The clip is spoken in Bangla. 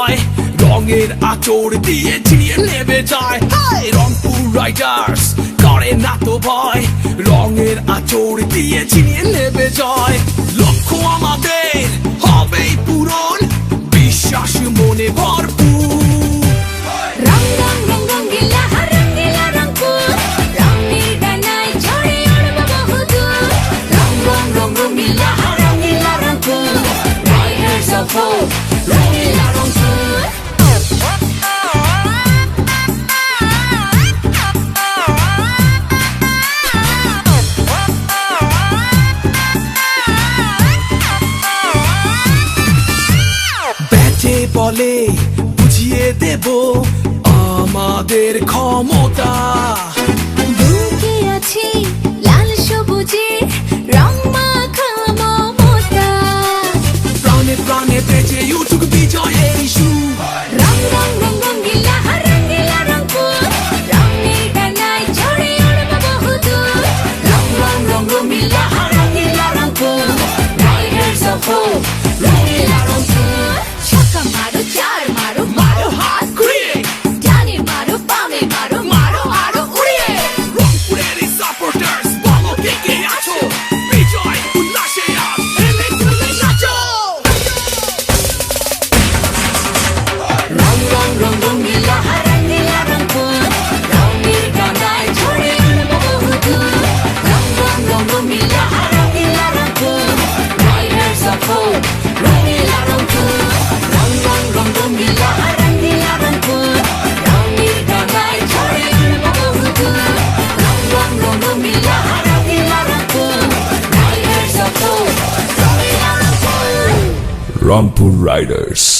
ভয়, রঙের আঁচড় দিয়ে ছিনিয়ে নেবে যায়। হাই, রংপুর রাইডার্স করে না তো ভয়, রঙের আঁচড় দিয়ে ছিনিয়ে নেবে যায়। লক্ষ্য আমাদের হবেই পূরণ, বিশ্বাস মনে ভরপুর। রং রং রং রঙ্গিলা রঙ্গিলা রংপুর, রঙের ডানায় ঝরে উড়ব বহুদূর। রং রং রং রঙ্গিলা রঙ্গিলা রংপুর, রাইডার্স অফ হোপ, রঙিলা রংপুর। ব্যাটে বলে বুঝিয়ে দেব আমাদের ক্ষমতা। বুকে আছে লাল সবুজের রং মাখা মমতা। প্রাণে প্রাণে বেজে উঠুক বিজয়ের সুর। রং রং রং রঙ্গিলা রঙ্গিলা রংপুর, রঙের ডানায় ঝরে উড়ব বহুদূর। রং রং রং রঙ্গিলা রঙ্গিলা রংপুর, রাইডার্স অফ হোপ, রঙিলা রংপুর। ছক্কা মারো, চার মারো, মারো হাত ঘুরিয়ে, ডানে মারো, বামে মারো, মারো আরো উড়িয়ে। রংপুরের সাপোর্টার্স বলো কে কে আছো, বিজয় উল্লাসে আজ হেলে দুলে নাচো। রং রং রং রঙ্গিলা রঙ্গিলা রংপুর, রঙের ডানায় ঝরে উড়ব বহুদূর। রং রং রং রঙ্গিলা রঙ্গিলা রংপুর, রাইডার্স অফ হোপ, রঙিলা রংপুর। রং রং রং রঙ্গিলা রঙ্গিলা রংপুর, রঙের ডানায় ঝরে উড়ব বহুদূর। রং রং রং রঙ্গিলা রঙ্গিলা রংপুর, রাইডার্স অফ হোপ, রঙিলা রংপুর। Rampur Riders.